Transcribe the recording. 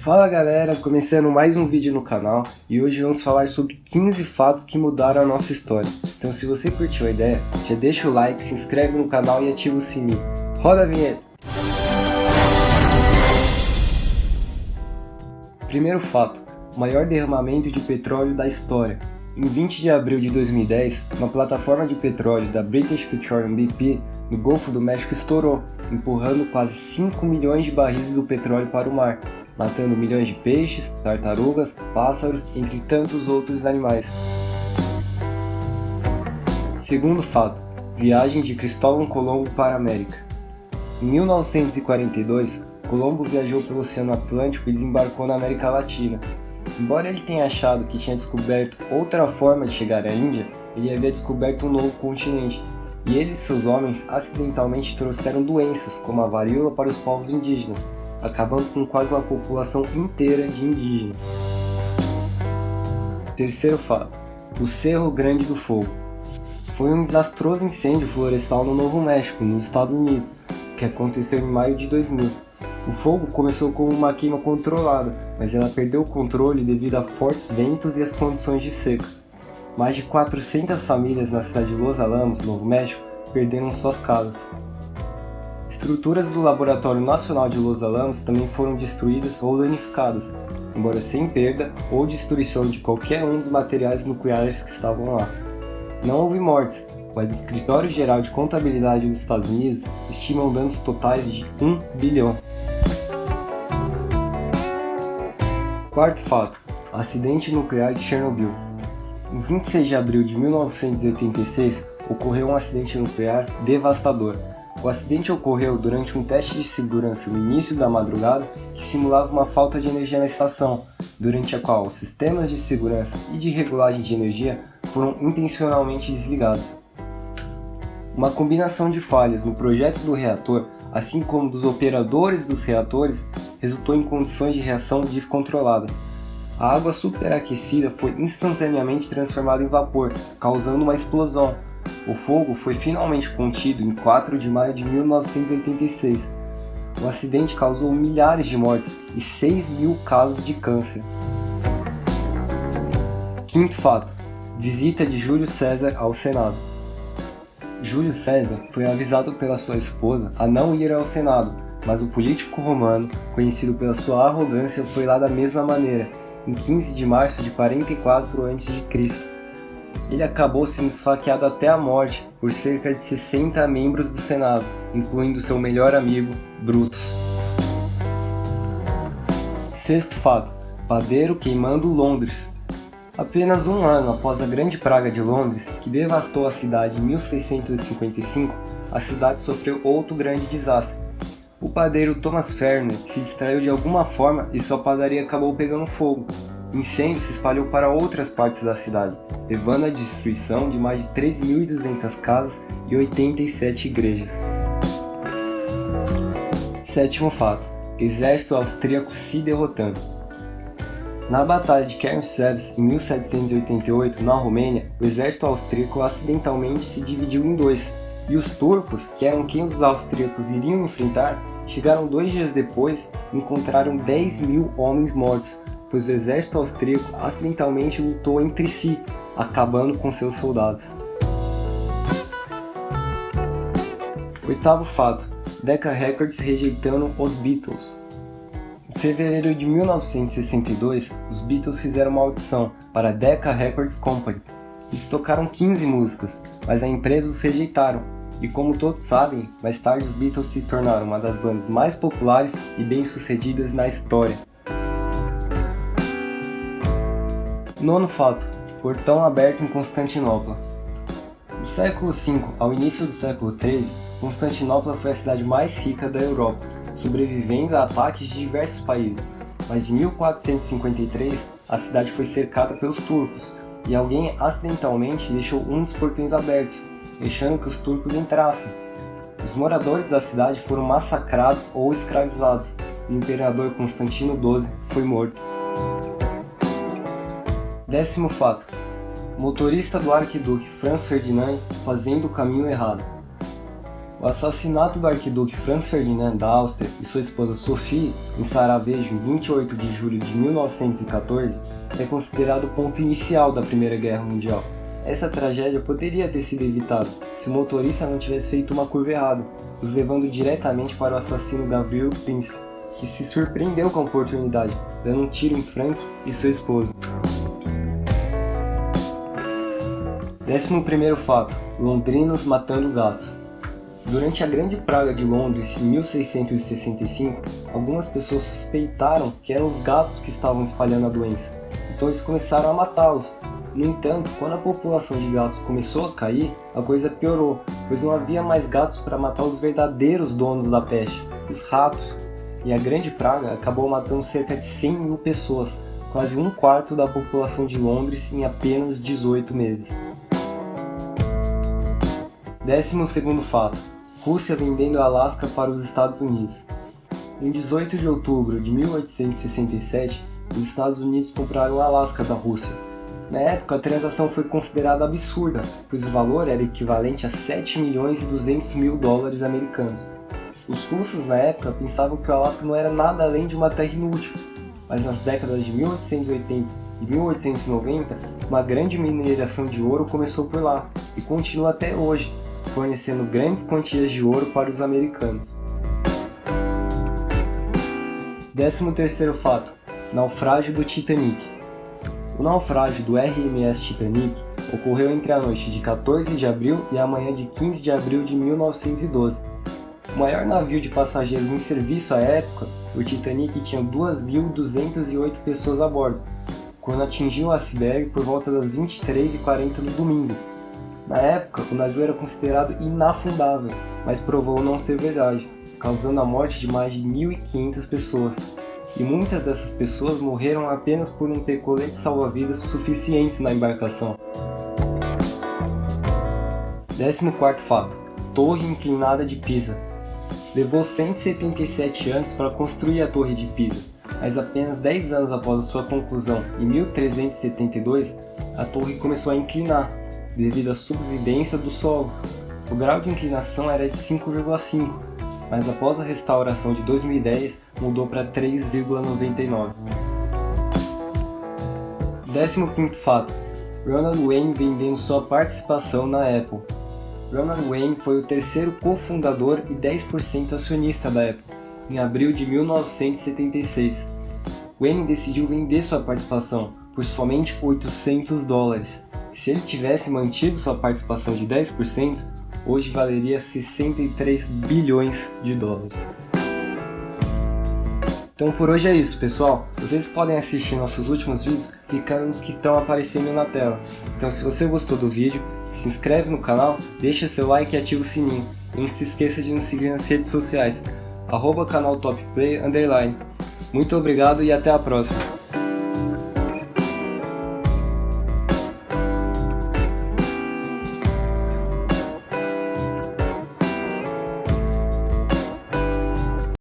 Fala galera, começando mais um vídeo no canal e hoje vamos falar sobre 15 fatos que mudaram a nossa história. Então se você curtiu a ideia, já deixa o like, se inscreve no canal e ativa o sininho. Roda a vinheta! Primeiro fato, o maior derramamento de petróleo da história. Em 20 de abril de 2010, uma plataforma de petróleo da British Petroleum BP no Golfo do México estourou, empurrando quase 5 milhões de barris do petróleo para o mar, matando milhões de peixes, tartarugas, pássaros, entre tantos outros animais. Segundo fato, viagem de Cristóvão Colombo para a América. Em 1942, Colombo viajou pelo Oceano Atlântico e desembarcou na América Latina. Embora ele tenha achado que tinha descoberto outra forma de chegar à Índia, ele havia descoberto um novo continente, e ele e seus homens acidentalmente trouxeram doenças como a varíola para os povos indígenas, acabando com quase uma população inteira de indígenas. Terceiro fato, o Cerro Grande do Fogo. Foi um desastroso incêndio florestal no Novo México, nos Estados Unidos, que aconteceu em maio de 2000. O fogo começou como uma queima controlada, mas ela perdeu o controle devido a fortes ventos e as condições de seca. Mais de 400 famílias na cidade de Los Alamos, Novo México, perderam suas casas. Estruturas do Laboratório Nacional de Los Alamos também foram destruídas ou danificadas, embora sem perda ou destruição de qualquer um dos materiais nucleares que estavam lá. Não houve mortes, mas o Escritório Geral de Contabilidade dos Estados Unidos estima danos totais de 1 bilhão. Quarto fato, acidente nuclear de Chernobyl. Em 26 de abril de 1986, ocorreu um acidente nuclear devastador. O acidente ocorreu durante um teste de segurança no início da madrugada que simulava uma falta de energia na estação, durante a qual os sistemas de segurança e de regulagem de energia foram intencionalmente desligados. Uma combinação de falhas no projeto do reator, assim como dos operadores dos reatores, resultou em condições de reação descontroladas. A água superaquecida foi instantaneamente transformada em vapor, causando uma explosão. O fogo foi finalmente contido em 4 de maio de 1986. O acidente causou milhares de mortes e 6 mil casos de câncer. Quinto fato, visita de Júlio César ao Senado. Júlio César foi avisado pela sua esposa a não ir ao Senado, mas o político romano, conhecido pela sua arrogância, foi lá da mesma maneira, em 15 de março de 44 a.C. Ele acabou sendo esfaqueado até a morte por cerca de 60 membros do Senado, incluindo seu melhor amigo, Brutus. Sexto fato, padeiro queimando Londres. Apenas um ano após a Grande Praga de Londres, que devastou a cidade em 1655, a cidade sofreu outro grande desastre. O padeiro Thomas Ferner se distraiu de alguma forma e sua padaria acabou pegando fogo. O incêndio se espalhou para outras partes da cidade, levando à destruição de mais de 3.200 casas e 87 igrejas. Sétimo fato, exército austríaco se derrotando. Na Batalha de Černošice, em 1788, na Romênia, o exército austríaco acidentalmente se dividiu em dois, e os turcos, que eram quem os austríacos iriam enfrentar, chegaram 2 dias depois e encontraram 10 mil homens mortos, pois o exército austríaco acidentalmente lutou entre si, acabando com seus soldados. Oitavo fato, Decca Records rejeitando os Beatles. Em fevereiro de 1962, os Beatles fizeram uma audição para a Decca Records Company. Eles tocaram 15 músicas, mas a empresa os rejeitaram, e como todos sabem, mais tarde os Beatles se tornaram uma das bandas mais populares e bem-sucedidas na história. Nono fato, portão aberto em Constantinopla. Do século V ao início do século XIII, Constantinopla foi a cidade mais rica da Europa, sobrevivendo a ataques de diversos países, mas em 1453 a cidade foi cercada pelos turcos, e alguém acidentalmente deixou um dos portões abertos, deixando que os turcos entrassem. Os moradores da cidade foram massacrados ou escravizados, e o imperador Constantino XII foi morto. Décimo fato, motorista do arquiduque Franz Ferdinand fazendo o caminho errado. O assassinato do arquiduque Franz Ferdinand da Áustria e sua esposa Sophie em Sarajevo em 28 de julho de 1914 é considerado o ponto inicial da Primeira Guerra Mundial. Essa tragédia poderia ter sido evitada se o motorista não tivesse feito uma curva errada, os levando diretamente para o assassino Gavril Princip, que se surpreendeu com a oportunidade, dando um tiro em Frank e sua esposa. 11º fato: londrinos matando gatos. Durante a Grande Praga de Londres, em 1665, algumas pessoas suspeitaram que eram os gatos que estavam espalhando a doença, então eles começaram a matá-los. No entanto, quando a população de gatos começou a cair, a coisa piorou, pois não havia mais gatos para matar os verdadeiros donos da peste, os ratos, e a Grande Praga acabou matando cerca de 100.000 pessoas, quase 1/4 da população de Londres em apenas 18 meses. 12º fato: Rússia vendendo Alasca para os Estados Unidos. Em 18 de outubro de 1867, os Estados Unidos compraram o Alasca da Rússia. Na época, a transação foi considerada absurda, pois o valor era equivalente a 7.200.000 dólares americanos. Os russos, na época, pensavam que o Alasca não era nada além de uma terra inútil, mas nas décadas de 1880 e 1890, uma grande mineração de ouro começou por lá, e continua até hoje, fornecendo grandes quantias de ouro para os americanos. 13º fato: naufrágio do Titanic. O naufrágio do RMS Titanic ocorreu entre a noite de 14 de abril e a manhã de 15 de abril de 1912. O maior navio de passageiros em serviço à época, o Titanic tinha 2.208 pessoas a bordo, quando atingiu o iceberg por volta das 23h40 no domingo. Na época, o navio era considerado inafundável, mas provou não ser verdade, causando a morte de mais de 1.500 pessoas. E muitas dessas pessoas morreram apenas por não ter coletes salva-vidas suficientes na embarcação. 14º fato: Torre Inclinada de Pisa. Levou 177 anos para construir a Torre de Pisa, mas apenas 10 anos após a sua conclusão, em 1372, a torre começou a inclinar, devido à subsidência do solo. O grau de inclinação era de 5,5, mas após a restauração de 2010 mudou para 3,99. 15º fato: Ronald Wayne vendendo sua participação na Apple. Ronald Wayne foi o terceiro cofundador e 10% acionista da Apple, em abril de 1976. Wayne decidiu vender sua participação por somente $800. Se ele tivesse mantido sua participação de 10%, hoje valeria 63 bilhões de dólares. Então por hoje é isso, pessoal. Vocês podem assistir nossos últimos vídeos clicando nos que estão aparecendo na tela. Então se você gostou do vídeo, se inscreve no canal, deixa seu like e ativa o sininho. E não se esqueça de nos seguir nas redes sociais, @canaltopplay_. Muito obrigado e até a próxima.